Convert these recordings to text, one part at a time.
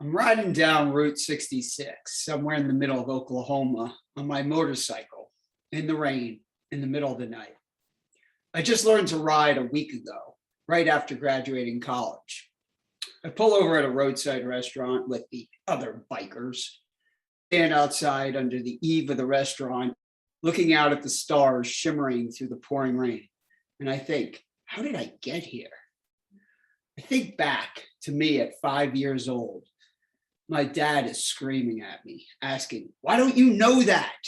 I'm riding down Route 66, somewhere in the middle of Oklahoma, on my motorcycle, in the rain, in the middle of the night. I just learned to ride a week ago, right after graduating college. I pull over at a roadside restaurant with the other bikers, stand outside under the eave of the restaurant, looking out at the stars shimmering through the pouring rain. And I think, how did I get here? I think back to me at 5 years old. My dad is screaming at me, asking, "Why don't you know that?"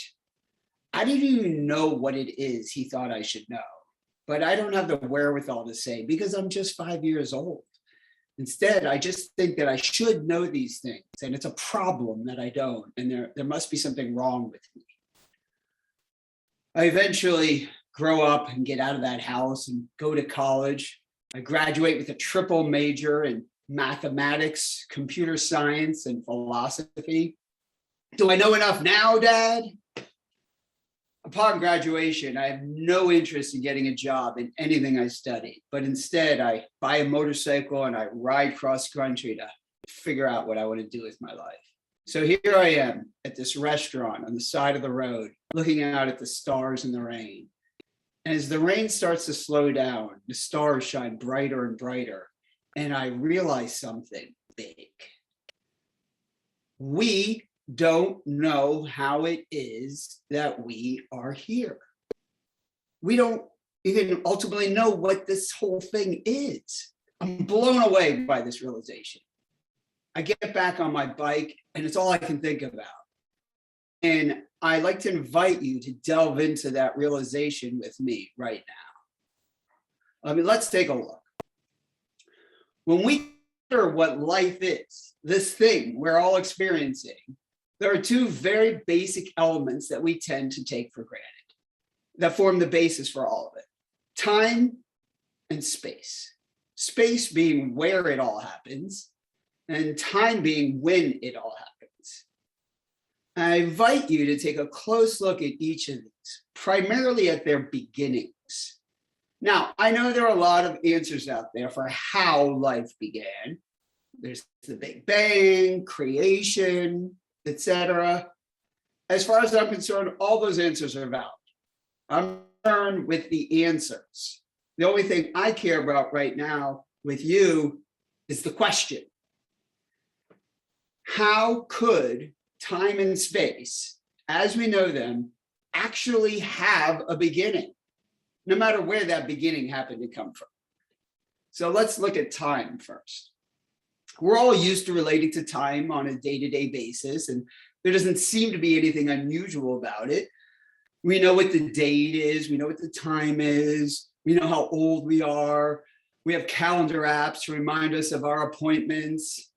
I didn't even know what it is he thought I should know, but I don't have the wherewithal to say because I'm just 5 years old. Instead, I just think that I should know these things, and it's a problem that I don't, and there must be something wrong with me. I eventually grow up and get out of that house and go to college. I graduate with a triple major in mathematics, computer science, and philosophy. Do I know enough now, Dad? Upon graduation, I have no interest in getting a job in anything I studied, but instead I buy a motorcycle and I ride cross country to figure out what I want to do with my life. So here I am at this restaurant on the side of the road, looking out at the stars and the rain. And as the rain starts to slow down, the stars shine brighter and brighter, and I realize something big. We don't know how it is that we are here. We don't even ultimately know what this whole thing is. I'm blown away by this realization. I get back on my bike, and it's all I can think about. And I'd like to invite you to delve into that realization with me right now. Let's take a look. When we consider what life is, this thing we're all experiencing, there are two very basic elements that we tend to take for granted that form the basis for all of it: time and space. Space being where it all happens, and time being when it all happens. I invite you to take a close look at each of these, primarily at their beginnings. Now, I know there are a lot of answers out there for how life began. There's the Big Bang, creation, etc. As far as I'm concerned, all those answers are valid. I'm concerned with the answers. The only thing I care about right now with you is the question: how could time and space, as we know them, actually have a beginning, no matter where that beginning happened to come from? So let's look at time first. We're all used to relating to time on a day-to-day basis, and there doesn't seem to be anything unusual about it. We know what the date is, we know what the time is, we know how old we are, we have calendar apps to remind us of our appointments.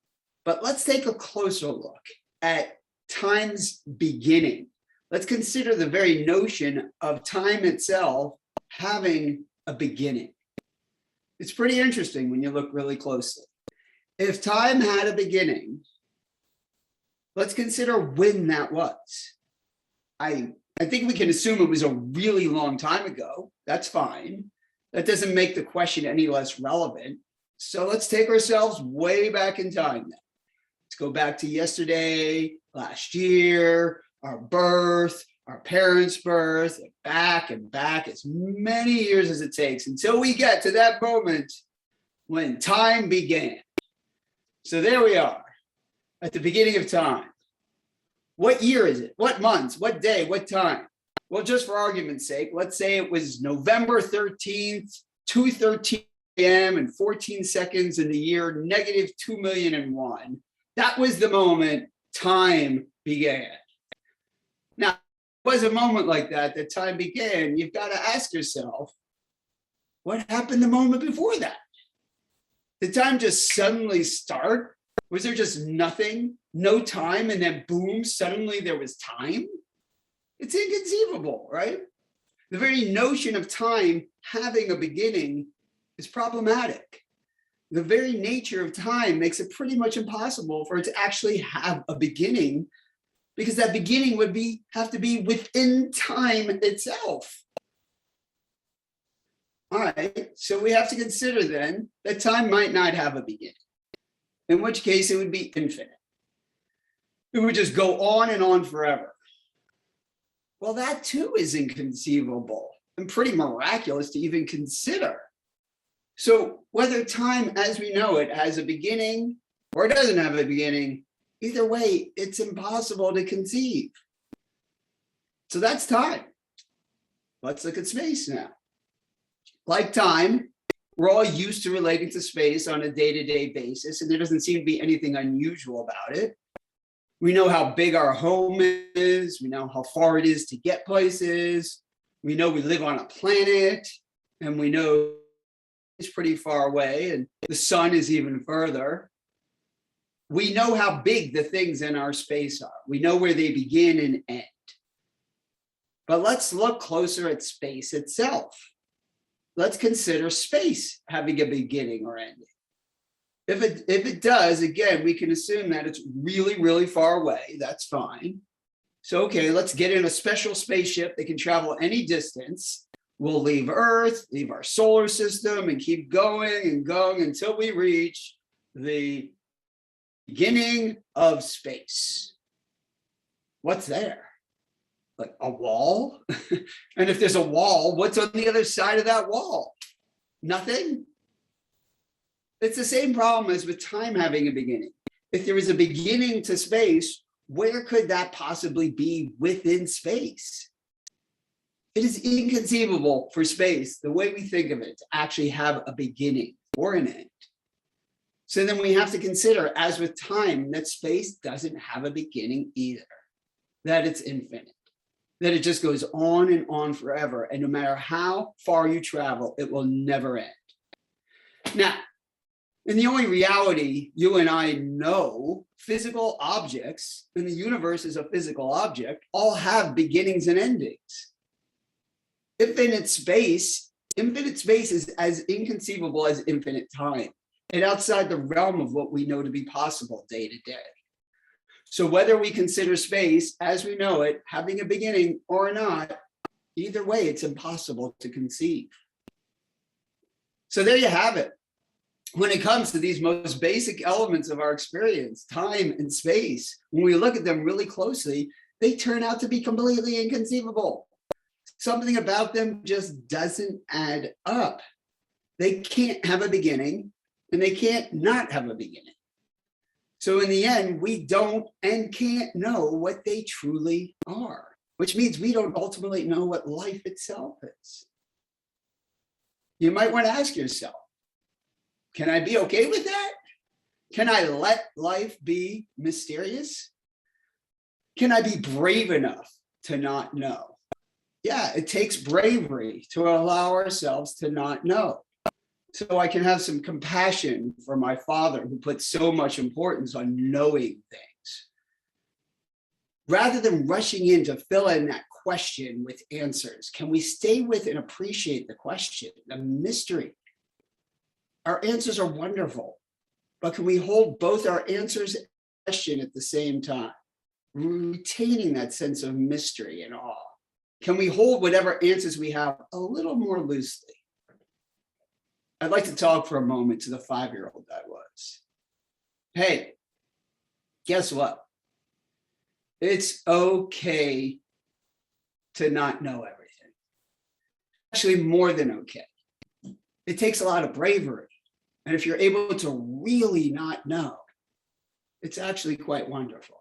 But let's take a closer look at time's beginning. Let's consider the very notion of time itself having a beginning. It's pretty interesting when you look really closely. If time had a beginning, let's consider when that was. I think we can assume it was a really long time ago. That's fine. That doesn't make the question any less relevant. So let's take ourselves way back in time then. Let's go back to yesterday, last year, our birth, our parents' birth, and back as many years as it takes until we get to that moment when time began. So there we are at the beginning of time. What year is it? What months? What day? What time? Well, just for argument's sake, let's say it was November 13th, 2:13 a.m. and 14 seconds in the year -2,000,001. That was the moment time began. Now, if it was a moment like that time began, you've got to ask yourself, what happened the moment before that? Did time just suddenly start? Was there just nothing, no time, and then boom, suddenly there was time? It's inconceivable, right? The very notion of time having a beginning is problematic. The very nature of time makes it pretty much impossible for it to actually have a beginning, because that beginning would have to be within time itself. All right, so we have to consider then that time might not have a beginning, in which case it would be infinite. It would just go on and on forever. Well, that too is inconceivable and pretty miraculous to even consider. So whether time as we know it has a beginning or it doesn't have a beginning, either way, it's impossible to conceive. So that's time. Let's look at space now. Like time, we're all used to relating to space on a day-to-day basis, and there doesn't seem to be anything unusual about it. We know how big our home is. We know how far it is to get places. We know we live on a planet, and we know it's pretty far away, and the sun is even further. We know how big the things in our space are. We know where they begin and end. But let's look closer at space itself. Let's consider space having a beginning or ending. If it does, again, we can assume that it's really, really far away. That's fine. So, okay, let's get in a special spaceship that can travel any distance. We'll leave Earth, leave our solar system, and keep going and going until we reach the beginning of space. What's there? Like a wall? And if there's a wall, what's on the other side of that wall? Nothing? It's the same problem as with time having a beginning. If there is a beginning to space, where could that possibly be within space? It is inconceivable for space, the way we think of it, to actually have a beginning or an end. So then we have to consider, as with time, that space doesn't have a beginning either, that it's infinite, that it just goes on and on forever. And no matter how far you travel, it will never end. Now, and the only reality you and I know, physical objects, and the universe is a physical object, all have beginnings and endings. Infinite space is as inconceivable as infinite time, and outside the realm of what we know to be possible day to day. So whether we consider space as we know it having a beginning or not, either way, it's impossible to conceive. So there you have it. When it comes to these most basic elements of our experience, time and space, when we look at them really closely, they turn out to be completely inconceivable. Something about them just doesn't add up. They can't have a beginning, and they can't not have a beginning. So in the end, we don't and can't know what they truly are, which means we don't ultimately know what life itself is. You might want to ask yourself, can I be okay with that? Can I let life be mysterious? Can I be brave enough to not know? Yeah, it takes bravery to allow ourselves to not know. So I can have some compassion for my father who put so much importance on knowing things. Rather than rushing in to fill in that question with answers, can we stay with and appreciate the question, the mystery? Our answers are wonderful, but can we hold both our answers and question at the same time, retaining that sense of mystery and awe? Can we hold whatever answers we have a little more loosely? I'd like to talk for a moment to the 5-year-old I was. Hey, guess what? It's okay to not know everything. Actually, more than okay. It takes a lot of bravery. And if you're able to really not know, it's actually quite wonderful.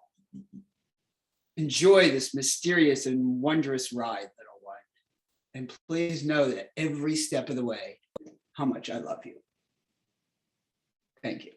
Enjoy this mysterious and wondrous ride, little one. And please know that every step of the way, how much I love you. Thank you.